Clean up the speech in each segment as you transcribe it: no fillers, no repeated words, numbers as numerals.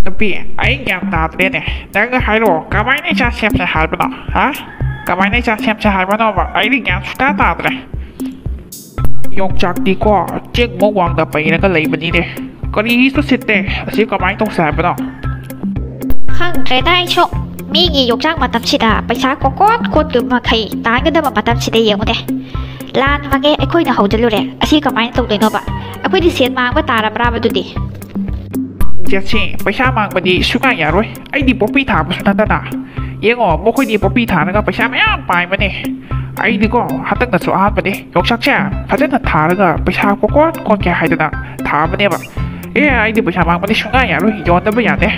Tapi ai gam ta tre ne daga hairo kamai ne cha sem sa hal bana ha kamai ne cha sem sa hal bana ba ai ri gam sta ta tre yok chak di ko chek mo wang da pai na ka lei bani ne ko ri su sit te si kamai tong sa bana ข้างใจได้ชกมีกี่ยกจ้างมาตับชิดาไปช้าก็กอดโคตรกึมมาใครตายก็ได้มาตับชิดาอย่างเดียลานมาแกไอ้คุยน่ะเขาจะรู้แหละอาชีพกับไม้ตกเลยเนาะปะไอ้คุยที่เสียนมาก็ตาดำราไปดูดิ Giờ chị phải sao mang bani suy nghĩ rồi ai đi bobby thả một số naยังอ๋อไม่ค่อยดีป๊อปปี้ฐานนะครับไปช้าไม่อ้ามไปมาเนี่ยไอ้นี่ก็ฮัตตั้งแต่สวาดมาเนี่ยยกชักแช่พระเจ้าฐานแล้วก็ไปช้าก็ก่อนแกให้ตัวน่ะถามมาเนี่ยแบบไอ้นี่ไปช้ามาเนี่ยช่างง่ายอย่างรู้ย้อนได้ไม่อย่างเนี่ย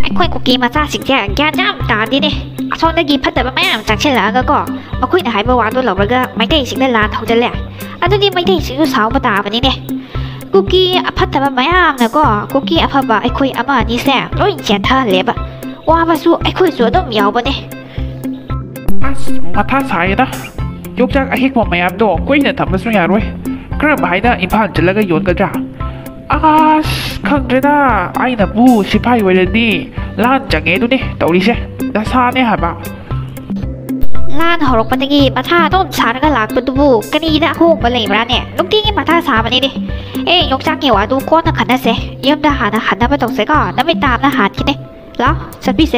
ไอ้คุยกูกีมาจ้าสิ่งแก่แก่จ้ามตาดิเนี่ยชอนได้กีพัดแต่ไม่อ้ามจากเช่นแล้วก็มาคุยหายไปวางตัวหลอกแล้วก็ไม่ได้สิ่งได้ลานเขาจะแหละอันนี้ไม่ได้สิ่งสาวมาตาแบบนี้เนี่ยกูกีพัดแต่ไม่อ้ามนะก็กูกีอภับไอ้คุยอามานี่แซ่ร้อยเจ็ดท่าเล็บว่ามาสู้ไอ้คุยสวยต้องมีเอาปะเนี่ยมาท่าสายนะยกจากไอ้เฮกผมไม่อับดอกกุ้ยเนี่ยทำมาสุดยอดเลยกระบายนะอิมพันจะแล้วก็โยนกระจาข้างเรด้าไอ้น่ะบูสิพายไว้เลยดิล้านจากเงี้ยดูนี่ตัวนี้ใช่ด้าซาเนี่ยหายปะล้านหอรกปันตะกี้มาท่าต้นสารก็หลักประตูกันนี่นะคู่กันเลยมาเนี่ยลูกที่มาท่าสามันนี่ดิยกจากเกี่ยวดูก้อนนักขันนะเสเยี่ยมทหารหันนะไปตกเสก่อนนั่นไม่ตามทหารที่นี่แล้วสัตว์พี่เส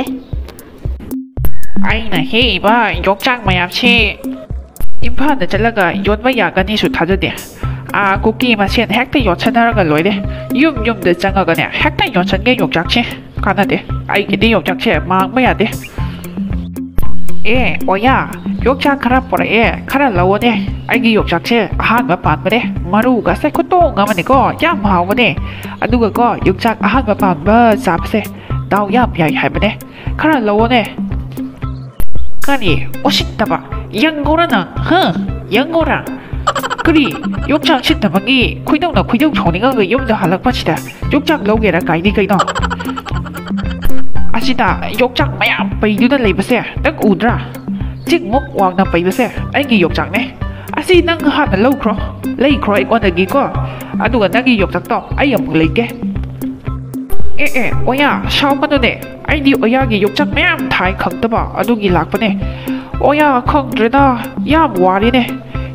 ไอ้น่ะเฮ้ยบ้ายกจ้างมายับเช่อิมพันเดี๋ยวจะแล้วก็ย้อนว่าอยากกันที่สุดท้ายเดียวคุกกี้มาเช่นแฮกแต่ย้อนฉันน่ากันเลยเดียยุ่มเดี๋ยวจังกันเนี่ยแฮกแต่ย้อนฉันแกยกจักเช่กันนะเดียไอ้กินได้ยกจักเช่มาไม่อยากเดียโอ้ยยกจักครับปะขนาดเราเนี่ยไอ้กิยกจักเช่อาหารมาปานมาเดียมาดูกันใส่ข้าวต้มกันมันนี่ก็ย่ำหาวมาเดียดูก็ยกจักอาหารมาปานเบอร์สามเซ่ดาวย่ำใหญ่หายไปเดียขนาดเราเนี่ย아니 오신다봐 양고라나 허 양고라 그리 욕장 신다방이 쿠이동나 쿠이동 총리가 그 염도 할락바치다 욕장 로게라 가이디 가이노 아시다 욕장 마야 베이두다 레이버세 딱 우드라 직목 왕나 베이버세 아이기 욕장네 아시 낭 하나 로크로 레이크로 이거다기고 아두가 나기 욕장도 아이야 레이게 오야 샤오만도네 아이디 오야기 욕장 매암 다이 컹더바 아두기 락바네 오야 컹드레다 야 뭐하리네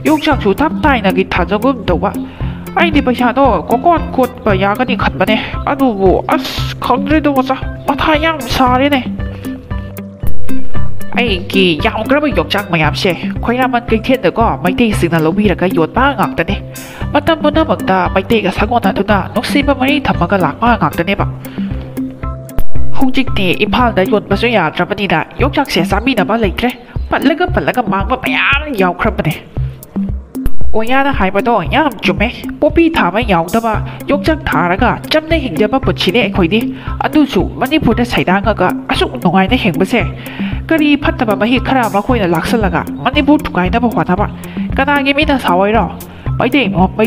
욕장 주탑 다이나기 타적음 더바 아이디 바샤도 꼬꼬한 곧 야가니 칸바네 아두부 아스 컹드레도 와서 마타얌 사리네 아이기 야옹그라바 욕장 매암세 코이라만 끓텐데고 마이테이 스나 로비라가 요타 ngakdane matam puna magda maitega sagona tuna nuksiba mari thamaga lakma ngakdane ba Hujikti impal da yon basu ya trapani da yok jak se sami na ba leitre patlaga mang ba bayam yaw krapane oya da hai ba do yam chume popi tha ma yaw da ba yok jak thara ga chamne hingja ba puchine khoi di adu su manipur da saida ga asu nongai na heng ba se kari phatta ba hi khara ba khoi na laksala ga manipur thukai na ba hwa ba kana gi mi na sawai ro mai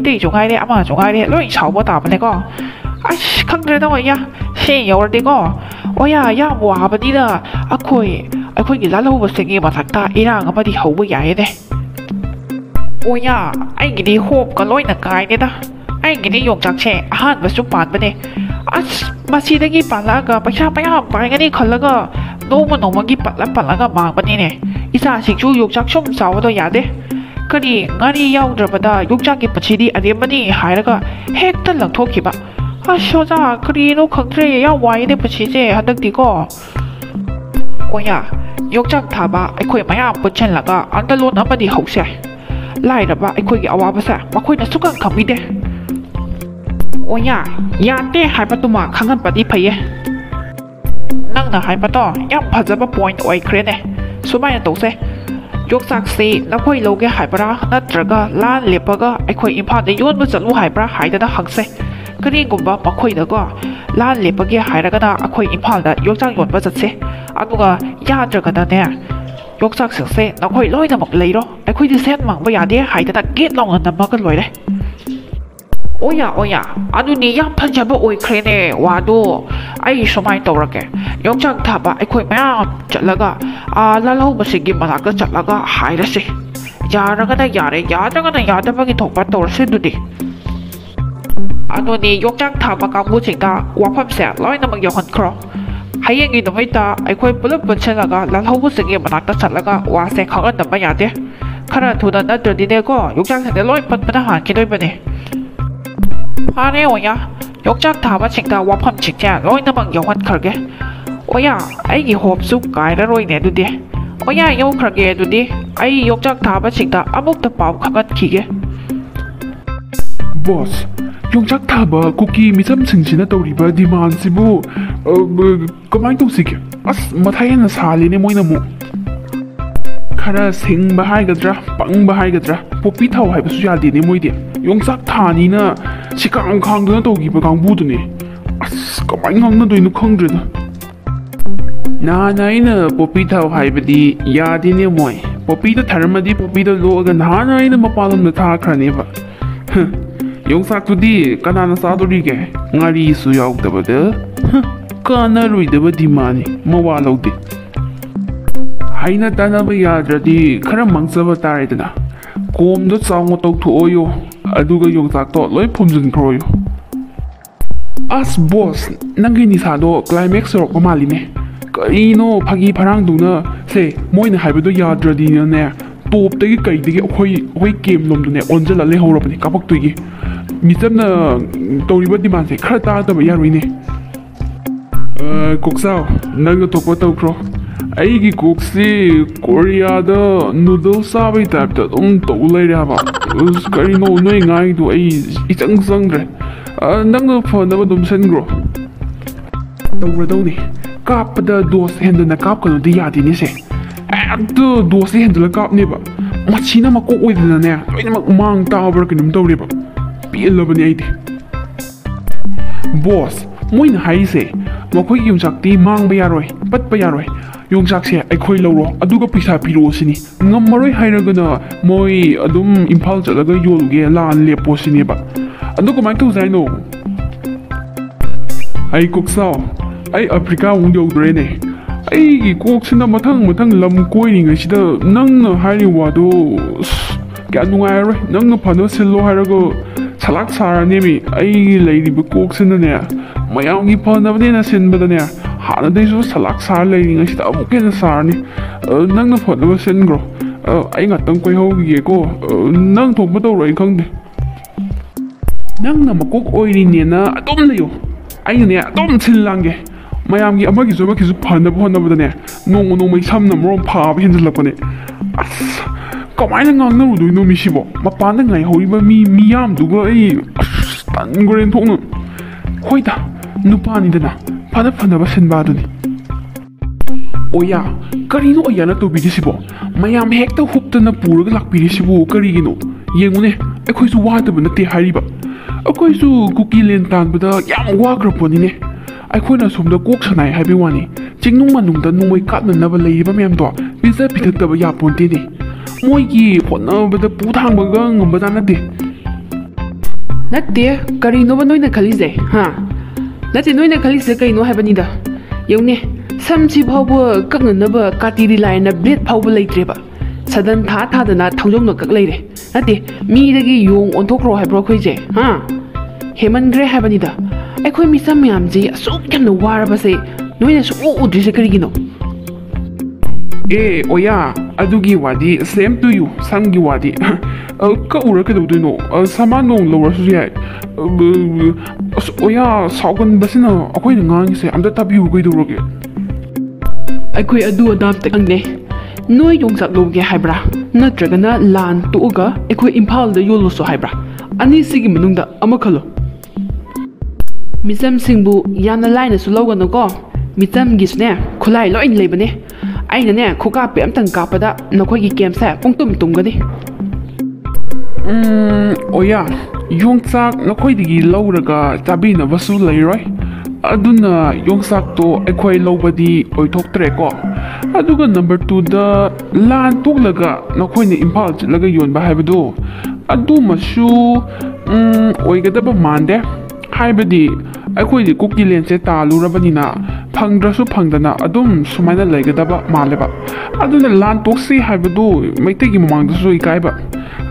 dei jungai le ama jungai le loi chaw ba ta ba ne ko 아이씨 강들에 나와야 시 여울되고 오야 야 뭐하버디다 아코이 길라로버 생이 마삭다 이랑 아마디 하고 야야네 오야 아이기디 호흡가 로이나 가이네다 아이기디 용작체 아한 버스 반바네 아스 마시다기 빨라가 빠샤빠야 빠이가니 컬러가 너무기 빨라가 망바니네 이사 식주 용작 좀 싸워도 야돼 그리 ngari yaudrabada 용작기 빠치디 아리마니 하이라가 핵다 랑토키바 아쇼자 그리노 컨트레 야 와이네 부치제 한덕디고 오야 욕작 타바 아이코이 마야 부첸라가 안달론 아마디 혹세 라이라바 아이코이 아와바사 마코이나 수강 감미데 오야 야테 하이바투마 강한 바디 파예 낭나 하이바토 야 파자바 포인트 오이크레네 수마야 도세 욕삭시 나코이 로게 하이바라 나트라가 란 레빠가 아이코이 임파데 요ꯟ부 잘루 하이바라 하이다다 항세 그리고바 마코이다가 란 레버게 하이라가다 아코이 임팔다 욕장 연바 자체 아누가 야드가다네 욕장 석세 나코이 로이나 먹 레이로 아코이디 셋 망바 야데 하이다다 겟 롱은 남마가 로이래 오야 아누니 야 판자바 오이크레네 와도 아이 소마이 떠라게 욕장 타바 아코이 마 잣라가 라라우 버시기 마라가 잣라가 하이라시 야라가다 야레 야다가다 야다바기 독바 떠르세두디 ꯑꯗꯨꯗꯤ ꯌꯣꯡꯆꯥꯛ ꯊꯥꯕ ꯀꯥꯡꯕꯨꯁꯤꯡꯗ ꯋꯥꯐꯝꯁꯦ ꯂꯣꯏꯅꯃꯛ ꯌꯧꯍꯟꯈ꯭ꯔꯣ ꯍꯌꯦꯡꯒꯤ ꯅꯨꯃꯤꯠꯇ ꯑꯩꯈꯣꯏ ꯄꯨꯂꯞ ꯄꯨꯟꯁꯤꯜꯂꯒ ꯂꯥꯜꯍꯧꯕꯁꯤꯡꯒꯤ ꯃꯅꯥꯛꯇ ꯆꯠꯂꯒ ꯋꯥꯁꯦ ꯈꯪꯍꯟꯗꯕ ꯌꯥꯗꯦ ꯈꯔ ꯊꯨꯅ ꯅꯠꯇ꯭ꯔꯗꯤꯅꯦꯀꯣ ꯌꯣꯡꯆꯥꯛꯁꯤꯡꯗ ꯂꯣꯏ ꯄꯠꯄꯅ ꯍꯥꯟꯈꯤꯗꯣꯏꯕꯅꯦ ꯐꯔꯦ ꯑꯣꯌꯥ ꯌꯣꯡꯆꯥꯛ ꯊꯥꯕꯁꯤꯡꯗ ꯋꯥꯐꯝꯁꯤꯡꯁꯦ ꯂꯣꯏꯅꯃꯛ ꯌꯧꯍꯟꯈ꯭ꯔꯒꯦ ꯑꯣꯌꯥ ꯑꯩꯒꯤ ꯍꯣꯞꯁꯨ ꯀꯥꯏꯔꯔꯣꯏꯅꯦ ꯑꯗꯨꯗꯤ ꯑꯣꯌꯥ ꯌꯧꯈ꯭ꯔꯒꯦ ꯑꯗꯨꯗꯤ ꯑꯩ ꯌꯣꯡꯆꯥꯛ ꯊꯥꯕꯁꯤꯡꯗ ꯑꯃꯨꯛꯇ ꯄꯥꯎ ꯈꯪꯍꯟꯈꯤꯒꯦ ꯕꯣꯁ ꯌꯣꯡꯆꯥꯛ ꯊꯥꯕ ꯀꯨꯀꯤ ꯃꯤꯆꯝꯁꯤꯡꯁꯤꯅ ꯇꯧꯔꯤꯕ ꯗꯤꯃꯥꯟꯁꯤꯕꯨ ꯀꯃꯥꯏꯅ ꯇꯧꯁꯤꯒꯦ ꯑꯁ ꯃꯊꯥ ꯍꯦꯟꯅ ꯁꯥꯜꯂꯤꯅꯦ ꯃꯣꯏꯅ ꯑꯃꯨꯛ ꯈꯔ ꯁꯤꯡꯕ ꯍꯥꯏꯒꯗ꯭ꯔꯥ ꯄꯪꯕ ꯍꯥꯏꯒꯗ꯭ꯔꯥ ꯄꯣꯄꯤ ꯊꯥꯎ ꯍꯥꯏꯕꯁꯨ ꯌꯥꯗꯦꯅꯦ ꯃꯣꯏꯗꯤ ꯌꯣꯡꯆꯥꯛ ꯊꯥꯅꯤꯅ ꯁꯤꯀꯥꯡ ꯈꯥꯡꯗꯨꯅ ꯇꯧꯈꯤꯕ ꯀꯥꯡꯕꯨꯗꯨꯅꯦ ꯑꯁ ꯀꯃꯥꯏꯅ ꯉꯥꯡꯅꯗꯣꯏꯅꯣ ꯈꯪꯗ꯭ꯔꯦꯗ ꯅꯍꯥꯟ ꯑꯩꯅ ꯄꯣꯄꯤ ꯊꯥꯎ ꯍꯥꯏꯕꯗꯤ ꯌꯥꯗꯦꯅꯦ ꯃꯣꯏ ꯄꯣꯄꯤꯗ ꯊꯥꯔꯝꯃꯗꯤ ꯄꯣꯄꯤꯗ ꯂꯣꯛꯑꯒ ꯅꯍꯥꯟ ꯑꯩꯅ ꯃꯄꯥꯟꯂꯣꯝꯗ ꯊꯥꯈ꯭ꯔꯅꯦꯕ ꯌꯣꯡꯆꯥꯛꯇꯨꯗꯤ ꯀꯅꯥꯅ ꯆꯥꯗꯣꯔꯤꯒꯦ ꯉꯥꯔꯤꯁꯨ ꯌꯥꯎꯗꯕꯗ ꯀꯥꯟꯅꯔꯣꯏꯗꯕ ꯗꯤꯃꯥꯟꯅꯤ ꯃꯋꯥ ꯂꯧꯗꯦ ꯍꯩꯅ ꯇꯥꯟꯅꯕ ꯌꯥꯗ꯭ꯔꯗꯤ ꯈꯔ ꯃꯥꯡꯖꯕ ꯇꯥꯔꯦꯗꯅ ꯀꯣꯝꯗꯣ ꯆꯥꯎꯅ ꯇꯧꯊꯣꯛꯑꯣꯌꯣ ꯑꯗꯨꯒ ꯌꯣꯡꯆꯥꯛꯇꯣ ꯂꯣꯏ ꯐꯨꯝꯖꯤꯟꯈ꯭ꯔꯣꯌꯣ ꯑꯁ ꯕꯣꯁ ꯅꯪꯒꯤ ꯅꯤꯁꯥꯗꯣ ꯀ꯭ꯂꯥꯏꯃꯦꯛꯁ ꯌꯧꯔꯛꯄ ꯃꯥꯜꯂꯤꯅꯦ ꯀꯔꯤꯅꯣ ꯐꯥꯒꯤ ꯐꯔꯥꯡꯗꯨꯅ ꯁꯦ ꯃꯣꯏꯅ ꯍꯥꯏꯕꯗꯣ ꯌꯥꯗ꯭ꯔꯗꯤꯅꯦ ꯇꯣꯞꯇꯒꯤ ꯀꯩꯗꯒꯤ ꯑꯩꯈꯣꯏ ꯀꯦꯝ ꯂꯣꯝꯗꯨꯅꯦ ꯑꯣꯟꯁꯤꯜꯂ ꯂꯩꯍꯧꯔꯕꯅꯦ ꯀꯥꯄꯛꯇꯣꯏꯒꯤ ꯃꯤꯆꯝꯅ ꯇꯧꯔꯤꯕ ꯗꯤꯃꯥꯟꯁꯦ ꯈꯔ ꯇꯥꯗꯕ ꯌꯥꯔꯣꯏꯅꯦ ꯀꯣꯛꯆꯥꯎ ꯅꯪꯅ ꯊꯣꯛꯄ ꯇꯧꯈ꯭ꯔꯣ ꯑꯩꯒꯤ ꯀꯣꯛꯁꯤ ꯀꯣꯔꯤꯌꯥꯗ ꯅꯨꯗꯜꯁ ꯆꯥꯕꯩ ꯇꯥꯏꯞꯇ ꯑꯗꯨꯝ ꯇꯧ ꯂꯩꯔꯦ ꯍꯥꯏꯕ ꯀꯔꯤꯅꯣ ꯅꯣꯏ ꯉꯥꯡꯉꯤꯗꯣ ꯑꯩ ꯏꯆꯪ ꯆꯪꯗ꯭ꯔꯦ ꯅꯪꯅ ꯐꯅꯕ ꯑꯗꯨꯝ ꯁꯤꯟꯈ꯭ꯔꯣ ꯇꯧꯒꯗꯧꯅꯤ ꯀꯥꯞꯄꯗ ꯗꯣꯁ ꯍꯦꯟꯗꯅ ꯀꯥꯞꯀꯅꯣꯗꯤ ꯌꯥꯗꯦꯅꯦꯁꯦ ꯍꯦꯛꯇ ꯗꯣꯁꯁꯦ ꯍꯦꯟꯗꯅ ꯀꯥꯞꯅꯦꯕ ꯃꯁꯤꯅ ꯃꯀꯣꯛ ꯑꯣꯏꯗꯅꯅꯦ ꯂꯣꯏꯅꯃꯛ ꯃꯥꯡ ꯇꯥꯕ꯭ꯔꯥ ꯀꯩꯅꯣꯝ ꯇꯧꯔꯦꯕ ꯄꯦꯜꯂꯕꯅꯤ ꯑꯩꯗꯤ ꯕꯣꯁ ꯃꯣꯏꯅ ꯍꯥꯏꯔꯤꯁꯦ ꯃꯈꯣꯏꯒꯤ ꯌꯣꯡꯆꯥꯛꯇꯤ ꯃꯥꯡꯕ ꯌꯥꯔꯣꯏ ꯄꯠꯄ ꯌꯥꯔꯣই ꯌꯣꯡꯆꯥꯛꯁꯦ ꯑꯩꯈꯣꯏ ꯂꯧꯔꯣ ꯑꯗꯨꯒ ꯄꯩꯁꯥ ꯄꯤꯔꯛꯑꯣ ꯁꯤꯅꯤ ꯉꯝꯃꯔꯣꯏ ꯍꯥꯏꯔꯒꯅ ꯃꯣꯏ ꯑꯗꯨꯝ ꯏꯝꯐꯥꯜ ꯆꯠꯂꯒ ꯌꯣꯜꯂꯨꯒꯦ ꯂꯥꯟ ꯂꯦꯞꯄꯣ ꯁꯤꯅꯦꯕ ꯑꯗꯨ ꯀꯃꯥꯏꯅ ꯇꯧꯁꯦ ꯍꯥꯏꯅꯣ ꯑꯩ ꯀꯣꯛꯆꯥꯎ ꯑꯩ ꯑꯐ꯭ꯔꯤꯀꯥ ꯑꯃꯨꯛ ꯌꯧꯗꯣꯔꯦꯅꯦ ꯑꯩꯒꯤ ꯀꯣꯛꯁꯤꯅ ꯃꯊꯪ ꯃꯊꯪ ꯂꯝ ꯀꯣꯏꯔꯤꯉꯩꯁꯤꯗ ꯅꯪꯅ ꯍꯥꯏꯔꯤꯕ ꯋꯥꯗꯣ ꯀꯌꯥ ꯅꯨꯡꯉꯥꯏꯔꯔꯣꯏ ꯅꯪꯅ ꯐꯅꯕ ꯁꯤꯜꯂꯣ ꯍꯥꯏꯔꯒ ꯁꯂꯥꯛ ꯁꯥꯔꯅꯦꯃꯤ ꯑꯩꯒꯤ ꯂꯩꯔꯤꯕ ꯀꯣꯛꯁꯤꯅꯅꯦ ꯃꯌꯥꯝꯒꯤ ꯐꯅꯕꯅꯦꯅ ꯁꯤꯟꯕꯗꯅꯦ ꯍꯥꯟꯅꯗꯩꯁꯨ ꯁꯂꯥꯛ ꯁꯥꯔ ꯂꯩꯔꯤꯉꯩꯁꯤꯗ ꯑꯃꯨꯛ ꯍꯦꯟꯅ ꯁꯥꯔꯅꯤ ꯅꯪꯅ ꯐꯅꯕ ꯁꯤꯟꯈ꯭ꯔꯣ ꯑꯩ ꯉꯥꯛꯇꯪ ꯀꯣꯏꯍꯧꯈꯤꯒꯦꯀꯣ ꯅꯪ ꯊꯣꯛꯄ ꯇꯧꯔꯣ ꯑꯩ ꯈꯪꯗꯦ ꯅꯪꯅ ꯃꯀꯣꯛ ꯑꯣꯏꯔꯤꯅꯦꯅ ꯑꯗꯨꯝ ꯂꯩꯌꯣ ꯑꯩꯅꯅꯦ ꯑꯗꯨꯝ ꯁꯤꯜ ꯂꯥꯡꯒꯦ ꯃꯌꯥꯝꯒꯤ ꯑꯃꯒꯤꯁꯨ ꯐꯅꯕ ꯍꯣꯠꯅꯕꯗꯅꯦ ꯅꯣꯡꯃ ꯅꯣꯡꯃꯩ ꯁꯝꯅ ꯃꯔꯣꯝ ꯐꯥꯕ ꯍꯦꯟꯖꯜꯂꯛꯄꯅꯦ ꯑꯁꯀꯃꯥꯏꯅ ꯉꯥꯡꯅꯔꯨꯗꯣꯏꯅꯣ ꯃꯤꯁꯤꯕꯣ ꯃꯄꯥꯟꯗ ꯉꯥꯏꯍꯧꯔꯤꯕ ꯃꯤꯌꯥꯝꯗꯨꯒ ꯑꯩ ꯇꯟꯈ꯭ꯔꯦꯟ ꯊꯣꯛꯅ ꯍꯣꯏꯗ ꯅꯨꯄꯥꯅꯤꯗꯅ ꯐꯅꯕ ꯁꯤꯟꯕ ꯑꯗꯨꯅꯤ ꯑꯣꯌꯥ ꯀꯔꯤꯅꯣ ꯑꯣꯌꯥꯅ ꯇꯧꯕꯤꯔꯤꯁꯤꯕꯣ ꯃꯌꯥꯝ ꯍꯦꯛꯇ ꯍꯨꯞꯇꯅ ꯄꯨꯔꯒ ꯂꯥꯛꯄꯤꯔꯤꯁꯤꯕꯨ ꯀꯔꯤꯒꯤꯅꯣ ꯌꯦꯡꯉꯨꯅꯦ ꯑꯩꯈꯣꯏꯁꯨ ꯋꯥꯗꯕ ꯅꯠꯇꯦ ꯍꯥꯏꯔꯤꯕ ꯑꯩꯈꯣꯏꯁꯨ ꯀꯨꯀꯤ ꯂꯦꯟ ꯇꯥꯟꯕꯗ ꯌꯥꯝ ꯋꯥꯈ꯭ꯔꯄꯣꯠꯅꯤꯅꯦ ꯑꯩꯈꯣꯏꯅ ꯁꯣꯝꯗ ꯀꯣꯛ ꯁꯅꯥꯏ ꯍꯥꯏꯕꯩ ꯋꯥꯅꯤ ꯆꯤꯡꯅꯨꯡ ꯃꯅꯨꯡꯗ ꯅꯣꯡꯃꯩ ꯀꯥꯞꯅꯅꯕ ꯂꯩꯔꯤꯕ ꯃꯌꯥꯝꯗꯣ ꯄꯤꯖ ꯄꯤꯊꯛꯇꯕ ꯌꯥꯄꯣꯟꯇꯦꯅꯦ ꯃꯣꯏꯒꯤ ꯍꯣꯠꯅꯕꯗ ꯄꯨ ꯊꯥꯡꯕꯒ ꯉꯝꯕꯖꯥꯠ ꯅꯠꯇꯦ ꯀꯔꯤꯅꯣꯕ ꯅꯣꯏꯅ ꯈꯜꯂꯤꯁꯦ ꯅꯠꯇꯦ ꯅꯣꯏꯅ ꯈꯜꯂꯤꯁꯦ ꯀꯩꯅꯣ ꯍꯥꯏꯕꯅꯤꯗ ꯌꯦꯡꯎꯅꯦ ꯁꯝꯁꯤ ꯐꯥꯎꯕ ꯀꯛꯅꯅꯕ ꯀꯥꯇꯤꯗꯤ ꯂꯥꯏꯔꯅ ꯕ꯭ꯂꯦꯗ ꯐꯥꯎꯕ ꯂꯩꯇ꯭ꯔꯦꯕ ꯁꯗꯟ ꯊꯥꯗꯅ ꯊꯧꯖꯧꯅ ꯀꯛ ꯂꯩꯔꯦ ꯅꯠꯇꯦ ꯃꯤꯗꯒꯤ ꯌꯣꯡ ꯑꯣꯟꯊꯣꯛꯈ꯭ꯔꯣ ꯍꯥꯏꯕ꯭ꯔꯣ ꯑꯩꯈꯣꯏꯁꯦ ꯍꯦꯃꯟꯈ꯭ꯔꯦ ꯍꯥꯏꯕꯅꯤꯗ ꯑꯩꯈꯣꯏ ꯃꯤꯆꯝ ꯃꯌꯥꯝꯁꯤ ꯑꯁꯨꯛ ꯌꯥꯝꯅ ꯋꯥꯔꯕꯁꯦ ꯅꯣꯏꯅ ꯁꯨꯛꯎ ꯎꯗ꯭ꯔꯤꯁꯦ ꯀꯔꯤꯒꯤꯅꯣ ꯑꯣꯌꯥ ꯑꯗꯨꯒꯤ ꯋꯥꯗꯤ ꯁꯦꯝ ꯇꯨ ꯌꯨ ꯁꯝꯒꯤ ꯋꯥꯗꯤ ꯀꯛꯎꯔ ꯀꯩꯗꯧꯗꯣꯏꯅꯣ ꯁꯥꯃꯥꯟ ꯅꯣꯡ ꯂꯧꯔꯁꯨ ꯌꯥꯏ ꯑꯁ ꯑꯣꯌꯥ ꯁꯥꯎꯒꯟꯕꯁꯤꯅ ꯑꯩꯈꯣꯏꯅ ꯉꯥꯡꯉꯤꯁꯦ ꯑꯝꯇ ꯇꯥꯕꯤꯌꯨ ꯀꯩꯗꯧꯔꯒꯦ ꯑꯩꯈꯣꯏ ꯑꯗꯨ ꯑꯗꯥ ꯑꯝꯇ ꯈꯪꯗꯦ ꯅꯣꯏ ꯌꯣꯡꯆꯥꯛ ꯂꯧꯒꯦ ꯍꯥꯏꯕ꯭ꯔꯥ ꯅꯠꯇ꯭ꯔꯒꯅ ꯂꯥꯟ ꯇꯣꯛꯑꯒ ꯑꯩꯈꯣꯏ ꯏꯝꯐꯥꯜꯗ ꯌꯣꯜꯂꯨꯁꯨ ꯍꯥꯏꯕ꯭ꯔꯥ ꯑꯅꯤꯁꯤꯒꯤ ꯃꯅꯨꯡꯗ ꯑꯃ ꯈꯜꯂꯣ ꯃꯤꯆꯝꯁꯤꯡꯕꯨ ꯌꯥꯝꯅ ꯂꯥꯏꯅꯁꯨ ꯂꯧꯒꯅꯨꯀꯣ ꯃꯤꯆꯝꯒꯤꯁꯨꯅꯦ ꯈꯨꯠꯂꯥꯏ ꯂꯣꯏ ꯂꯩꯕꯅꯦ ꯑꯩꯅꯅꯦ ꯈꯨꯀꯥꯞꯄꯤ ꯑꯝꯇꯪ ꯀꯥꯞꯄꯗ ꯅꯈꯣꯏꯒꯤ ꯀꯦꯝꯁꯦ ꯄꯨꯡꯇꯨꯝ ꯇꯨꯝꯒꯅꯤ ꯑꯣꯌꯥ ꯌꯣꯡꯆꯥꯛ ꯅꯈꯣꯏꯗꯒꯤ ꯂꯧꯔꯒ ꯆꯥꯕꯤꯅꯕꯁꯨ ꯂꯩꯔꯣꯏ ꯑꯗꯨꯅ ꯌꯣꯡꯆꯥꯛꯇꯣ ꯑꯩꯈꯣꯏ ꯂꯧꯕꯗꯤ ꯑꯣꯏꯊꯣꯛꯇ꯭ꯔꯦꯀꯣ ꯑꯗꯨꯒ ꯅꯝꯕꯔ 2ꯗ ꯂꯥꯟ ꯇꯣꯛꯂꯒ ꯅꯈꯣꯏꯅ ꯏꯝꯐꯥꯜ ꯆꯠꯂꯒ ꯌꯣꯟꯕ ꯍꯥꯏꯕꯗꯣ ꯑꯗꯨꯃꯁꯨ ꯑꯣꯏꯒꯗꯕ ꯃꯥꯟꯗꯦ ꯍꯥꯏꯕꯗꯤ ꯑꯩꯈꯣꯏꯗꯤ ꯀꯨꯀꯤ ꯂꯦꯟꯁꯦ ꯇꯥꯜꯂꯨꯔꯕꯅꯤꯅ ꯐꯪꯗ꯭ꯔꯁꯨ ꯐꯪꯗꯅ ꯑꯗꯨꯝ ꯁꯨꯃꯥꯏꯅ ꯂꯩꯒꯗꯕ ꯃꯥꯜꯂꯦꯕ ꯑꯗꯨꯅ ꯂꯥꯟ ꯇꯣꯛꯁꯤ ꯍꯥꯏꯕꯗꯨ ꯃꯩꯇꯩꯒꯤ ꯃꯃꯥꯡꯗꯁꯨ ꯏꯀꯥꯏꯕ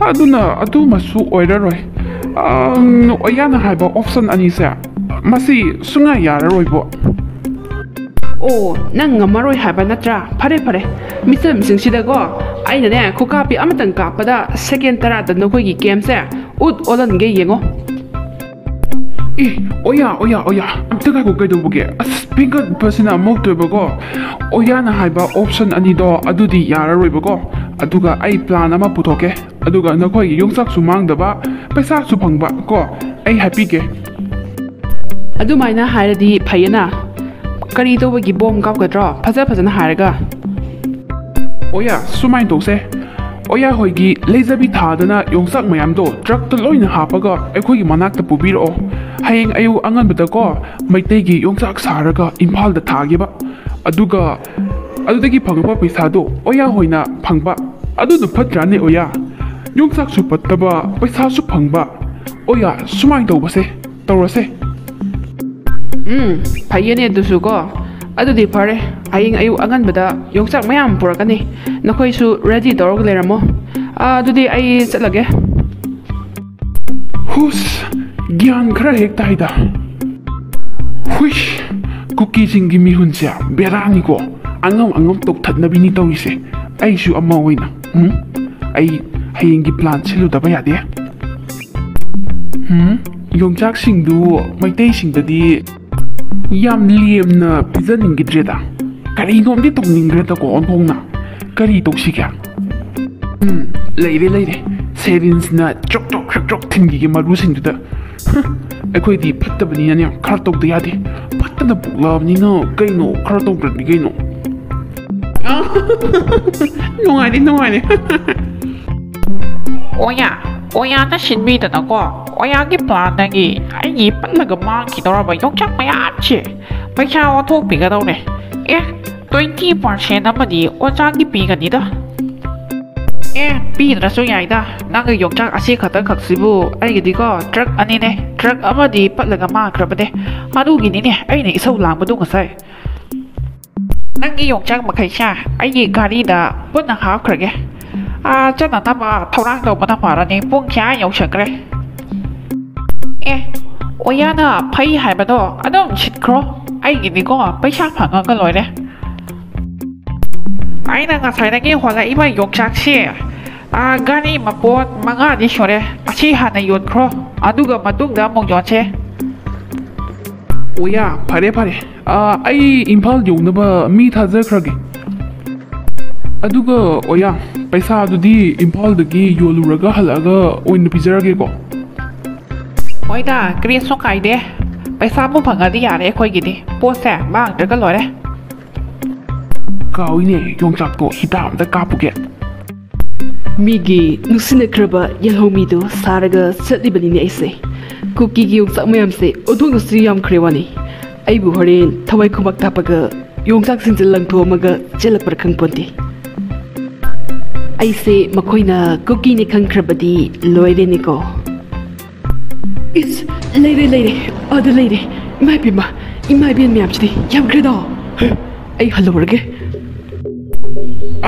ꯑꯗꯨꯅ ꯑꯗꯨꯃꯁꯨ ꯑꯣꯏꯔꯔꯣꯏ ꯑꯣꯌꯥꯅ ꯍꯥꯏꯕ ꯑꯣꯞꯁꯟ ꯑꯅꯤꯁꯦ ꯃꯁꯤ ꯁꯨꯡꯌꯥ ꯌꯥꯔꯔꯣꯏꯕꯣ ꯑꯣ ꯅꯪ ꯉꯝꯃꯔꯣꯏ ꯍꯥꯏꯕ ꯅꯠꯇ꯭ꯔꯥ ꯐꯔꯦ ꯐꯔꯦ ꯃꯤꯆꯝꯁꯤꯡꯁꯤꯗꯀꯣ ꯑꯩꯅꯅꯦ ꯈꯨꯀꯥꯞꯄꯤ ꯑꯃꯇꯪ ꯀꯥꯞꯄꯗ ꯁꯦꯀꯦꯟ 10ꯗ ꯅꯈꯣꯏꯒꯤ ꯒꯦꯝꯁꯦ ꯑꯣꯜꯍꯟꯒꯦ ꯌꯦꯡꯉꯣ ꯑꯦ ꯑꯣꯌꯥ ꯑꯝꯇ ꯉꯥꯏꯈꯣ ꯀꯩꯗꯧꯕꯒꯦ ꯑꯁ ꯄꯤꯡꯈꯠꯄꯁꯤꯅ ꯑꯃꯨꯛꯇꯣꯏꯕꯀꯣ ꯑꯣꯌꯥꯅ ꯍꯥꯏꯕ ꯑꯣꯞꯁꯟ ꯑꯅꯤꯗꯣ ꯑꯗꯨꯗꯤ ꯌꯥꯔꯔꯣꯏꯕꯀꯣ ꯑꯗꯨꯒ ꯑꯩ ꯄ꯭ꯂꯥꯟ ꯑꯃ ꯄꯨꯊꯣꯛꯀꯦ ꯑꯗꯨꯒ ꯅꯈꯣꯏꯒꯤ ꯌꯣꯡꯆꯥꯛꯁꯨ ꯃꯥꯡꯗꯕ ꯄꯩꯁꯥꯁꯨ ꯐꯪꯕ ꯀꯣ ꯑꯩ ꯍꯥꯏꯕꯤꯒꯦ ꯑꯗꯨꯃꯥꯏꯅ ꯍꯥꯏꯔꯗꯤ ꯐꯩꯌꯦꯅ ꯀꯔꯤ ꯇꯧꯕꯒꯤ ꯕꯣꯝ ꯀꯥꯞꯒꯗ꯭ꯔꯣ ꯐꯖꯅ ꯍꯥꯏꯔꯒ ꯑꯣꯌꯥ ꯁꯨꯃꯥꯏꯅ ꯇꯧꯁꯦ ꯑꯣꯌꯥ ꯍꯣꯏꯒꯤ ꯂꯩꯖꯕꯤ ꯊꯥꯗꯅ ꯌꯣꯡꯆꯥꯛ ꯃꯌꯥꯝꯗꯣ ꯇ꯭ꯔꯛꯇ ꯂꯣꯏꯅ ꯍꯥꯞꯄꯒ ꯑꯩꯈꯣꯏꯒꯤ ꯃꯅꯥꯛꯇ ꯄꯨꯕꯤꯔꯛꯑꯣ ꯍꯌꯦꯡ ꯑꯌꯨꯛ ꯑꯉꯟꯕꯗꯀꯣ ꯃꯩꯇꯩꯒꯤ ꯌꯣꯡꯆꯥꯛ ꯁꯥꯔꯒ ꯏꯝꯐꯥꯜꯗ ꯊꯥꯒꯦꯕ ꯑꯗꯨꯒ ꯑꯗꯨꯗꯒꯤ ꯐꯪꯉꯛꯄ ꯄꯩꯁꯥꯗꯣ ꯑꯣꯌꯥ ꯍꯣꯏꯅ ꯐꯪꯕ ꯑꯗꯨꯅ ꯐꯠꯇ꯭ꯔꯥꯅꯦ ꯑꯣꯌꯥ ꯌꯣꯡꯆꯥꯛꯁꯨ ꯄꯠꯇꯕ ꯄꯩꯁꯥꯁꯨ ꯐꯪꯕ ꯑꯣꯌꯥ ꯁꯨꯃꯥꯏꯅ ꯇꯧꯔꯁꯦ ꯐꯩꯌꯦꯅꯦ ꯑꯗꯨꯁꯨ ꯀꯣ ꯑꯗꯨꯗꯤ ꯐꯔꯦ ꯍꯌꯦꯡ ꯑꯌꯨꯛ ꯑꯉꯟꯕꯗ ꯌꯣꯡꯆꯥꯛ ꯃꯌꯥꯝ ꯄꯨꯔꯛꯀꯅꯤ ꯅꯈꯣꯏꯁꯨ ꯔꯦꯗꯤ ꯇꯧꯔꯒ ꯂꯩꯔꯝꯃꯣ ꯑꯗꯨꯗꯤ ꯑꯩ ꯆꯠꯂꯒꯦ ꯍꯨꯁ ꯒ꯭ꯌꯥꯟ ꯈꯔ ꯍꯦꯛ ꯇꯥꯏꯗ ꯍꯨꯏꯁ ꯀꯨꯀꯤꯁꯤꯡꯒꯤ ꯃꯤꯍꯨꯟꯁꯦ ꯕꯦꯔꯥꯅꯤꯀꯣ ꯑꯉꯝ ꯇꯧꯊꯠꯅꯕꯤꯅꯤ ꯇꯧꯔꯤꯁꯦ ꯑꯩꯁꯨ ꯑꯃ ꯑꯣꯏꯅ ꯑꯩ ꯍꯌꯦꯡꯒꯤ ꯄ꯭ꯂꯥꯟ ꯁꯤꯜꯂꯨꯗꯕ ꯌꯥꯗꯦ ꯌꯣꯡꯆꯥꯛꯁꯤꯡꯗꯨ ꯃꯩꯇꯩꯁꯤꯡꯗꯗꯤ ꯌꯥꯝ ꯂꯦꯝꯅ ꯄꯤꯖꯅꯤꯡꯈꯤꯗ꯭ꯔꯦꯗ ꯀꯔꯤꯅꯣꯝꯗꯤ ꯇꯧꯅꯤꯡꯈ꯭ꯔꯦꯗꯀꯣ ꯑꯣꯟꯊꯣꯡꯅ ꯀꯔꯤ ꯇꯧꯁꯤꯒꯦ ꯂꯩꯔꯦ ꯁꯦꯔꯤꯟꯁꯅ ꯆꯣꯛ ꯊꯤꯟꯈꯤꯒꯦ ꯃꯔꯨꯁꯤꯡꯗꯨꯗ ꯑꯩꯈꯣꯏꯗꯤ ꯐꯠꯇꯕꯅꯤꯅꯅꯦ ꯈꯔ ꯇꯧꯗ ꯌꯥꯗꯦ ꯐꯠꯇꯅ ꯄꯣꯛꯂꯛꯑꯕꯅꯤꯅ ꯀꯩꯅꯣ ꯈꯔ ꯇꯧꯗ꯭ꯔꯗꯤ ꯀꯩꯅꯣ ꯅꯨꯡꯉꯥꯏꯔꯦ ꯑꯣꯌꯥꯅ ꯁꯤꯟꯕꯤꯗꯅꯀꯣ ꯑꯣꯌꯥꯒꯤ ꯄ꯭ꯂꯥꯟꯗꯒꯤ ꯑꯩꯒꯤ ꯄꯠꯂꯒ ꯃꯥꯡꯈꯤꯗꯧꯔꯕ ꯌꯣꯡꯆꯥꯛ ꯃꯌꯥꯝꯁꯦ ꯄꯩꯁꯥ ꯑꯣꯟꯊꯣꯛꯄꯤꯒꯗꯧꯔꯦ 20% ꯑꯃꯗꯤ ꯑꯣꯖꯥꯒꯤ ꯄꯤꯒꯅꯤꯗ ꯄꯤꯗ꯭ꯔꯁꯨ ꯌꯥꯏꯗ ꯅꯪꯒꯤ ꯌꯣꯡꯆꯥꯛ ꯑꯁꯤ ꯈꯛꯇꯈꯛꯁꯤꯕꯨ ꯑꯩꯒꯤꯗꯤꯀꯣ ꯇ꯭ꯔꯛ ꯑꯅꯤꯅꯦ ꯇ꯭ꯔꯛ ꯑꯃꯗꯤ ꯄꯠꯂꯒ ꯃꯥꯡꯈ꯭ꯔꯕꯅꯦ ꯑꯗꯨꯒꯤꯅꯤꯅꯦ ꯑꯩꯅ ꯏꯁꯧ ꯂꯥꯡꯕꯗꯣ ꯉꯁꯥꯏ ꯅꯪꯒꯤ ꯌꯣꯡꯆꯥꯛ ꯃꯈꯩꯁꯦ ꯑꯩꯒꯤ ꯒꯥꯔꯤꯗ ꯄꯨꯟꯅ ꯍꯥꯞꯈ꯭ꯔꯒꯦ ꯆꯠꯅꯅꯕ ꯊꯧꯔꯥꯡ ꯇꯧꯕꯅ ꯐꯔꯅꯤ ꯄꯨꯡ ꯀꯌꯥ ꯌꯧꯁꯟꯈ꯭ꯔꯦ ꯑꯣꯌꯥꯅ ꯐꯩ ꯍꯥꯏꯕꯗꯣ ꯑꯗꯨꯝ ꯁꯤꯠꯈ꯭ꯔꯣ ꯑꯩꯒꯤꯗꯤꯀꯣ ꯄꯩꯁꯥ ꯐꯪꯉꯒ ꯂꯣꯏꯔꯦ ꯑꯩꯅ ꯉꯁꯥꯏꯗꯒꯤ ꯍꯣꯜꯂꯛꯏꯕ ꯌꯣꯡꯆꯥꯛꯁꯤ ꯒꯥꯔꯤ ꯃꯄꯣꯠ 5ꯗꯤ ꯁꯨꯔꯦ ꯑꯁꯤ ꯍꯥꯟꯅ ꯌꯣꯟꯈ꯭ꯔꯣ ꯑꯗꯨꯒ ꯃꯇꯨꯡꯗ ꯑꯃꯨꯛ ꯌꯣꯟꯁꯦ ꯑꯣꯌꯥ ꯐꯔꯦ ꯑꯩ ꯏꯝꯐꯥꯜ ꯌꯧꯅꯕ ꯃꯤ ꯊꯥꯖꯈ꯭ꯔꯒꯦ ꯑꯗꯨꯒ ꯑꯣꯌꯥ ꯄꯩꯁꯥꯗꯨꯗꯤ ꯏꯝꯐꯥꯜꯗꯒꯤ ꯌꯣꯜꯂꯨꯔꯒ ꯍꯜꯂꯛꯑꯒ ꯑꯣꯏꯅ ꯄꯤꯖꯔꯒꯦꯀꯣ ꯍꯣꯏꯗ ꯀꯔꯤꯁꯨ ꯀꯥꯏꯗꯦ ꯄꯩꯁꯥꯕꯨ ꯐꯪꯉꯗꯤ ꯌꯥꯔꯦ ꯑꯩꯈꯣꯏꯒꯤꯗꯤ ꯄꯣꯠꯁꯦ ꯃꯥꯡꯗ꯭ꯔꯒ ꯂꯣꯏꯔꯦ ꯀꯥꯎꯏꯅꯦ ꯌꯣꯡꯆꯥꯛꯇꯣ ꯍꯤꯗꯥꯛ ꯑꯝꯇ ꯀꯥꯞꯄꯨꯒꯦ ꯃꯤꯒꯤ ꯅꯨꯡꯁꯤꯅꯈ꯭ꯔꯕ ꯌꯦꯜꯍꯧꯃꯤꯗꯣ ꯁꯥꯔꯒ ꯆꯠꯂꯤꯕꯅꯤꯅꯦ ꯑꯩꯁꯦ ꯀꯨꯀꯤꯒꯤ ꯌꯣꯡꯆꯥꯛ ꯃꯌꯥꯝꯁꯦ ꯑꯣꯟꯊꯣꯛꯅꯁꯨ ꯌꯥꯝꯈ꯭ꯔꯦ ꯋꯥꯅꯤ ꯑꯩꯕꯨ ꯍꯣꯔꯦꯟ ꯊꯋꯥꯏ ꯈꯨꯕꯥꯛ ꯊꯥꯞꯄꯒ ꯌꯣꯡꯆꯥꯛꯁꯤꯡꯁꯦ ꯂꯪꯊꯣꯛꯑꯝꯃꯒ ꯆꯦꯜꯂꯛꯄ꯭ꯔꯥ ꯈꯪꯄꯣꯟꯇꯦ ꯑꯩꯁꯦ ꯃꯈꯣꯏꯅ ꯀꯨꯀꯤꯅꯤ ꯈꯪꯈ꯭ꯔꯕꯗꯤ ꯂꯣꯏꯔꯦꯅꯦꯀꯣ ꯏꯁ ꯂꯩꯔꯦ ꯑꯗꯨ ꯂꯩꯔꯦ ꯏꯃꯥ ꯏꯕꯦꯟ ꯃꯌꯥꯝꯁꯤꯗꯤ ꯌꯥꯝꯈ꯭ꯔꯦꯗꯣ ꯑꯩ ꯍꯜꯂꯨꯔꯒꯦ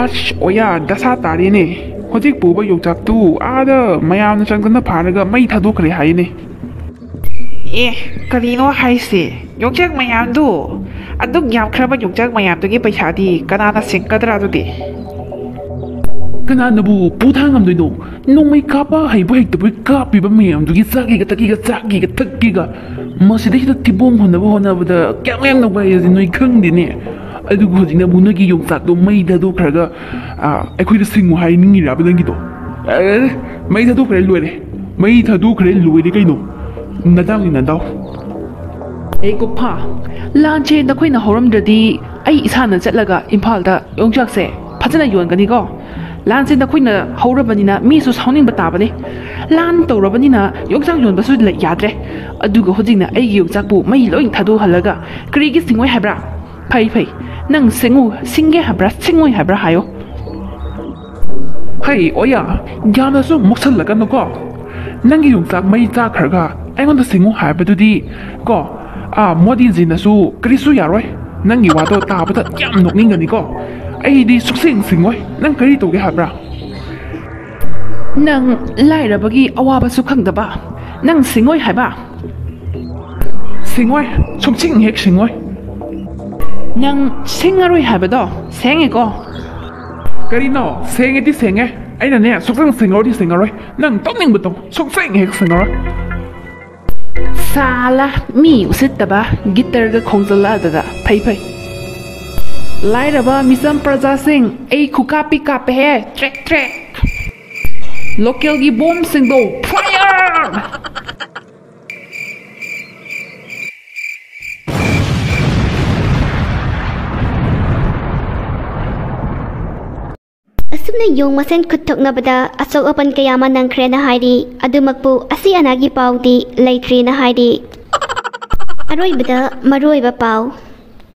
ꯑꯁ ꯑꯣꯌꯥ ꯗꯁꯥ ꯇꯥꯔꯦꯅꯦ ꯍꯧꯖꯤꯛ ꯄꯨꯕ ꯌꯣꯡꯆꯥꯛꯇꯨ ꯑꯥꯗ ꯃꯌꯥꯝꯅ ꯆꯪꯗꯅ ꯐꯥꯔꯒ ꯃꯩ ꯊꯥꯗꯣꯛꯈ꯭ꯔꯦ ꯍꯥꯏꯅꯦ ꯀꯔꯤꯅꯣ ꯍꯥꯏꯁꯦ ꯌꯣꯡꯆꯥꯛ ꯃꯌꯥꯝꯗꯨ ꯑꯗꯨꯛ ꯌꯥꯝꯈ꯭ꯔꯕ ꯌꯣꯡꯆꯥꯛ ꯃꯌꯥꯝꯗꯨꯒꯤ ꯄꯩꯁꯥꯗꯤ ꯀꯅꯥꯅ ꯁꯤꯡꯒꯗ꯭ꯔꯥ ꯑꯗꯨꯗꯤ ꯀꯅꯥꯅꯕꯨ ꯄꯨꯊꯥ ꯉꯝꯗꯣꯏꯅꯣ ꯅꯣꯡꯃꯩ ꯀꯥꯞꯄ ꯍꯩꯕ ꯍꯩꯇꯕꯩ ꯀꯥꯞꯄꯤꯕ ꯃꯌꯥꯝꯗꯨꯒꯤ ꯆꯥꯛꯀꯤꯒ ꯃꯁꯤꯗꯩꯁꯤꯗ ꯊꯤꯕꯣꯡ ꯍꯣꯠꯅꯕꯗ ꯀꯌꯥꯝ ꯋꯥꯏꯁꯦ ꯅꯣꯏ ꯈꯪꯗꯦꯅꯦ ꯑꯗꯨꯕꯨ ꯍꯧꯖꯤꯛꯅꯕꯨ ꯅꯣꯏꯒꯤ ꯌꯣꯡꯆꯥꯛꯇꯣ ꯃꯩ ꯊꯥꯗꯣꯛꯈ꯭ꯔꯒ ꯑꯩꯈꯣꯏꯗ ꯁꯤꯡꯉꯨ ꯍꯥꯏꯅꯤꯡꯉꯤꯔꯕ ꯅꯪꯒꯤꯗꯣ ꯃꯩ ꯊꯥꯗꯣꯛꯈ꯭ꯔꯦ ꯂꯣꯏꯔꯦ ꯀꯩꯅꯣ ꯅꯗꯥꯎ ꯀꯣꯛꯐꯥ ꯂꯥꯟꯁꯦ ꯅꯈꯣꯏꯅ ꯍꯧꯔꯝꯗ꯭ꯔꯗꯤ ꯑꯩ ꯏꯁꯥꯅ ꯆꯠꯂꯒ ꯏꯝꯐꯥꯜꯗ ꯌꯣꯡꯆꯥꯛꯁꯦ ꯐꯖꯅ ꯌꯣꯟꯒꯅꯤꯀꯣ ꯂꯥꯟꯁꯦ ꯅꯈꯣꯏꯅ ꯍꯧꯔꯕꯅꯤ나 ꯃꯤꯁꯨ ꯁꯥꯎꯅꯤꯡꯕ ꯇꯥꯕꯅꯤ ꯂꯥꯟ ꯇꯧꯔꯕꯅꯤꯅ ꯌꯣꯡꯆꯥꯛ ꯌꯣꯟꯕꯁꯨ ꯌꯥꯗ꯭ꯔꯦ ꯑꯗꯨꯒ ꯍꯧꯖꯤꯛꯅ ꯑꯩꯒꯤ ꯌꯣꯡꯆꯥꯛꯄꯨ ꯃꯩ ꯂꯣꯏ ꯊꯥꯗꯣꯛꯍꯜꯂꯒ ꯀꯔꯤꯒꯤ ꯁꯤꯡꯉꯣꯏ ꯍꯥꯏꯕ꯭ꯔꯥ ꯐꯩ ꯅꯪ ꯁꯤꯡꯒꯦ ꯍꯥꯏꯕ꯭ꯔꯥ ꯁꯤꯡꯉꯣꯏ ꯍꯥꯏꯕ꯭ꯔꯥ ꯍꯥꯏꯌꯣ ꯍꯩ ꯑꯣꯌꯥ ꯌꯥꯝꯅꯁꯨ ꯃꯣꯛꯁꯜꯂꯛꯀꯅꯨꯀꯣ ꯅꯪꯒꯤ ꯌꯣꯡꯆꯥꯛ ꯃꯩ ꯆꯥꯈ꯭ꯔꯒ ꯑꯩꯉꯣꯟꯗ ꯁꯤꯡꯉꯨ ꯍꯥꯏꯕꯗꯨꯗꯤ ꯀꯣ ꯃꯣꯗꯤꯖꯤꯅꯁꯨ ꯀꯔꯤꯁꯨ ꯌꯥꯔꯣꯏ ꯅꯪꯒꯤ ꯋꯥꯗꯣ ꯇꯥꯕꯗ ꯌꯥꯝ ꯅꯣꯛꯅꯤꯡꯒꯅꯤꯀꯣ ꯑꯩꯗꯤ ꯁꯤꯡꯉꯣꯏ ꯅꯪ ꯀꯔꯤ ꯇꯧꯒꯦ ꯍꯥꯏꯕ꯭ꯔꯥ ꯅꯪ ꯂꯥꯏꯔꯕꯒꯤ ꯑꯋꯥꯕꯁꯨ ꯈꯪꯗꯕ ꯅꯪ ꯁꯤꯡꯉꯣꯏ ꯍꯥꯏꯕ ꯁꯤꯡꯉꯣꯏ ꯁꯨꯡꯁꯤꯡ ꯍꯦꯛ ꯁꯤꯡꯉꯣꯏ ꯅꯪ ꯁꯤꯡꯉꯔꯣꯏ ꯍꯥꯏꯕꯗꯣ ꯁꯦꯡꯉꯦꯀꯣ ꯀꯔꯤꯅꯣ ꯁꯦꯡꯉꯦꯗꯤ ꯁꯦꯡꯉꯦ ꯑꯩꯅꯅꯦ ꯁꯨꯡꯁꯤꯡ ꯁꯤꯡꯉꯔꯣꯏꯗꯤ ꯁꯤꯡꯉꯔꯣꯏ ꯅꯪ ꯇꯧꯅꯤꯡꯕ ꯇꯧ ꯁꯨꯡꯁꯤꯡ ꯍꯦꯛ ꯁꯤꯡꯉꯔꯣꯏ ꯁꯥꯂꯥ ꯃꯤ ꯎꯁꯤꯠꯇꯕ ꯒꯤꯇꯔꯒ ꯈꯣꯡꯖꯜꯂꯛꯑꯗꯒ ꯐꯩ ꯂꯥꯏꯔꯕ ꯃꯤꯆꯝ ꯄ꯭ꯔꯖꯥꯁꯤꯡ ꯑꯩ ꯈꯨꯀꯥꯞꯄꯤ ꯀꯥꯞꯄꯦꯍꯦ ꯇ꯭ꯔꯦꯛ ꯂꯣꯀꯦꯜꯒꯤ ꯕꯣꯝꯕꯁꯤꯡꯗꯣ ꯐꯥꯏꯌꯔ ꯑꯁꯨꯝꯅ ꯌꯣꯡ ꯃꯁꯦꯟ ꯈꯨꯠ ꯊꯣꯛꯅꯕꯗ ꯑꯆꯧ ꯑꯄꯟ ꯀꯌꯥ ꯑꯃ ꯅꯪꯈ꯭ꯔꯦꯅ ꯍꯥꯏꯔꯤ ꯑꯗꯨꯃꯛꯄꯨ ꯑꯁꯤ ꯑꯅꯥꯒꯤ ꯄꯥꯎꯗꯤ ꯂꯩꯇ꯭ꯔꯤꯅ ꯍꯥꯏꯔꯤ ꯑꯔꯣꯏꯕꯗ ꯃꯔꯨꯑꯣꯏꯕ ꯄꯥꯎ